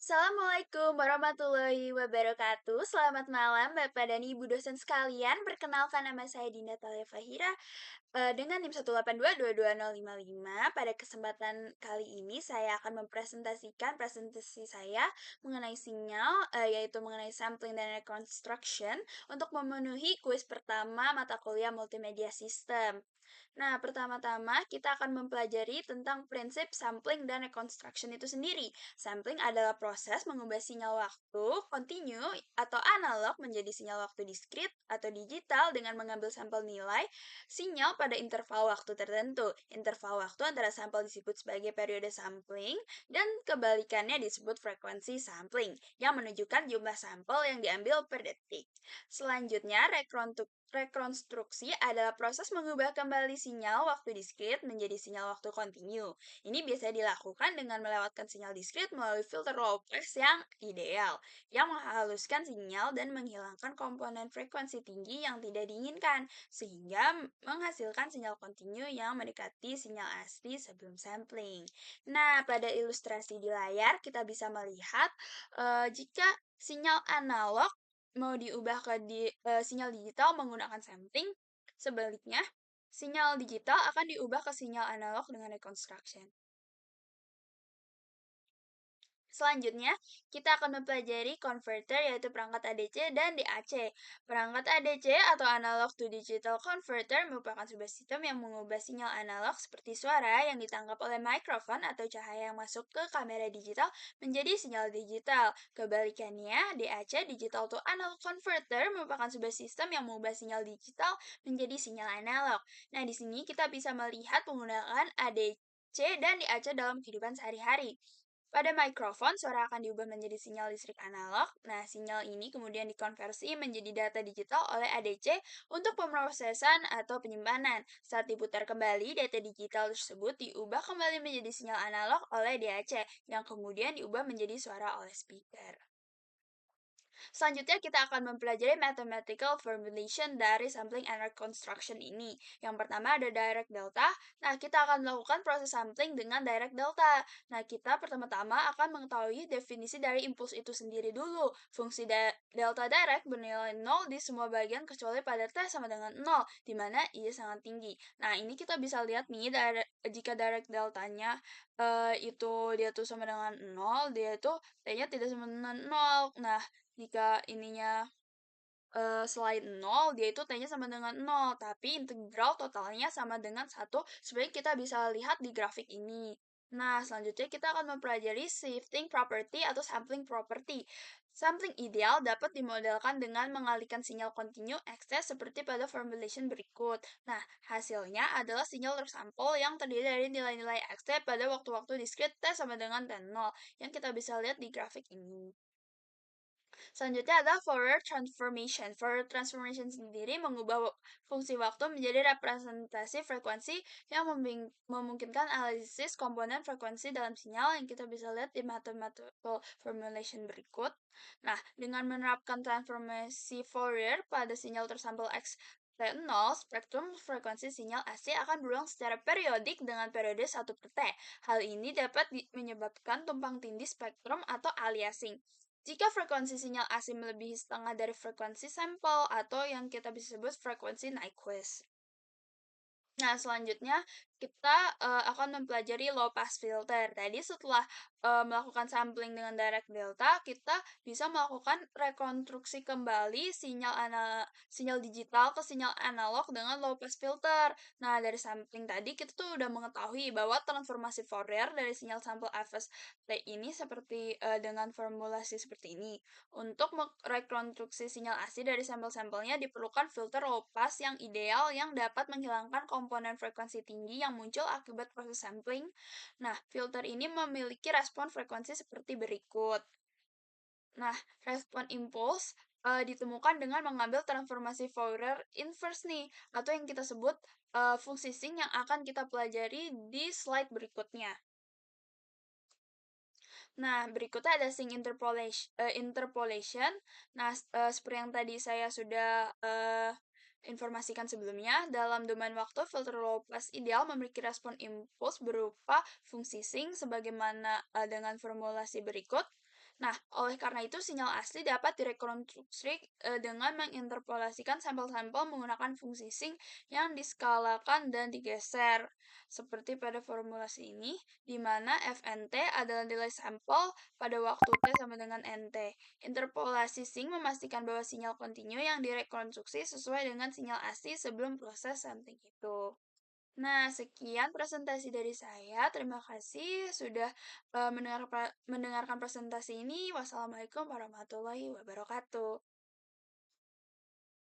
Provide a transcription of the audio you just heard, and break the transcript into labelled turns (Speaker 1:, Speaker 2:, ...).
Speaker 1: Assalamualaikum warahmatullahi wabarakatuh. Selamat malam Bapak dan Ibu dosen sekalian. Perkenalkan nama saya Dinda Talia Fahira dengan NIM 182222055. Pada kesempatan kali ini saya akan mempresentasikan presentasi saya mengenai sinyal yaitu mengenai sampling dan reconstruction untuk memenuhi kuis pertama mata kuliah Multimedia System. Nah, pertama-tama kita akan mempelajari tentang prinsip sampling dan reconstruction itu sendiri. Sampling adalah proses mengubah sinyal waktu kontinu atau analog menjadi sinyal waktu diskrit atau digital dengan mengambil sampel nilai sinyal pada interval waktu tertentu. Interval waktu antara sampel disebut sebagai periode sampling dan kebalikannya disebut frekuensi sampling yang menunjukkan jumlah sampel yang diambil per detik. Selanjutnya, rekonstruksi adalah proses mengubah kembali sinyal waktu diskrit menjadi sinyal waktu kontinu. Ini biasa dilakukan dengan melewatkan sinyal diskrit melalui filter low pass yang ideal, yang menghaluskan sinyal dan menghilangkan komponen frekuensi tinggi yang tidak diinginkan, sehingga menghasilkan sinyal kontinu yang mendekati sinyal asli sebelum sampling. Nah, pada ilustrasi di layar kita bisa melihat jika sinyal analog mau diubah ke sinyal digital menggunakan sampling, sebaliknya, sinyal digital akan diubah ke sinyal analog dengan reconstruction. Selanjutnya, kita akan mempelajari converter yaitu perangkat ADC dan DAC. Perangkat ADC atau analog to digital converter merupakan sebuah sistem yang mengubah sinyal analog seperti suara yang ditangkap oleh mikrofon atau cahaya yang masuk ke kamera digital menjadi sinyal digital. Kebalikannya, DAC digital to analog converter merupakan sebuah sistem yang mengubah sinyal digital menjadi sinyal analog. Nah, di sini kita bisa melihat penggunaan ADC dan DAC dalam kehidupan sehari-hari. Pada mikrofon, suara akan diubah menjadi sinyal listrik analog. Nah, sinyal ini kemudian dikonversi menjadi data digital oleh ADC untuk pemrosesan atau penyimpanan. Saat diputar kembali, data digital tersebut diubah kembali menjadi sinyal analog oleh DAC, yang kemudian diubah menjadi suara oleh speaker. Selanjutnya kita akan mempelajari mathematical formulation dari sampling and reconstruction ini. Yang pertama ada direct delta. Nah, kita akan melakukan proses sampling dengan direct delta. Nah, kita pertama-tama akan mengetahui definisi dari impuls itu sendiri dulu. Fungsi delta direct bernilai 0 di semua bagian kecuali pada T sama dengan 0, di mana I sangat tinggi. Nah, ini kita bisa lihat nih, jika direct deltanya itu dia tuh sama dengan 0, dia itu T-nya tidak sama dengan 0. Nah, jika ininya selain 0, dia itu T-nya sama dengan 0, tapi integral totalnya sama dengan 1, seperti kita bisa lihat di grafik ini. Nah, selanjutnya kita akan mempelajari shifting property atau sampling property. Sampling ideal dapat dimodelkan dengan mengalihkan sinyal kontinu excess seperti pada formulation berikut. Nah, hasilnya adalah sinyal tersampel yang terdiri dari nilai-nilai excess pada waktu-waktu diskrit T sama dengan T0, yang kita bisa lihat di grafik ini. Selanjutnya adalah Fourier transformation. Fourier transformation sendiri mengubah fungsi waktu menjadi representasi frekuensi yang memungkinkan analisis komponen frekuensi dalam sinyal yang kita bisa lihat di mathematical formulation berikut. Nah, dengan menerapkan transformasi Fourier pada sinyal tersampel X T0, spektrum frekuensi sinyal AC akan berulang secara periodik dengan periode 1 per T. Hal ini dapat menyebabkan tumpang tindih spektrum atau aliasing. Jika frekuensi sinyal AC melebihi setengah dari frekuensi sampel atau yang kita bisa sebut frekuensi Nyquist. Nah, selanjutnya kita akan mempelajari low pass filter. Tadi setelah melakukan sampling dengan direct delta, kita bisa melakukan rekonstruksi kembali sinyal digital ke sinyal analog dengan low pass filter. Nah, dari sampling tadi kita tuh udah mengetahui bahwa transformasi Fourier dari sinyal sampel FST ini seperti dengan formulasi seperti ini. Untuk merekonstruksi sinyal asli dari sampel-sampelnya diperlukan filter low pass yang ideal yang dapat menghilangkan komponen frekuensi tinggi yang muncul akibat proses sampling. Nah, filter ini memiliki respon frekuensi seperti berikut. Nah, respon impuls ditemukan dengan mengambil transformasi Fourier inverse nih, atau yang kita sebut fungsi sinc yang akan kita pelajari di slide berikutnya. Nah, berikutnya ada sync interpolation. Nah, seperti yang tadi saya sudah informasikan sebelumnya, dalam domain waktu, filter low pass ideal memiliki respon impuls berupa fungsi sync sebagaimana dengan formulasi berikut. Nah, oleh karena itu sinyal asli dapat direkonstruksi dengan menginterpolasikan sampel-sampel menggunakan fungsi sync yang diskalakan dan digeser. Seperti pada formulasi ini, di mana fnt adalah nilai sampel pada waktu t sama dengan nt. Interpolasi sync memastikan bahwa sinyal kontinu yang direkonstruksi sesuai dengan sinyal asli sebelum proses sampling itu. Nah, sekian presentasi dari saya. Terima kasih sudah mendengarkan presentasi ini. Wassalamualaikum warahmatullahi wabarakatuh.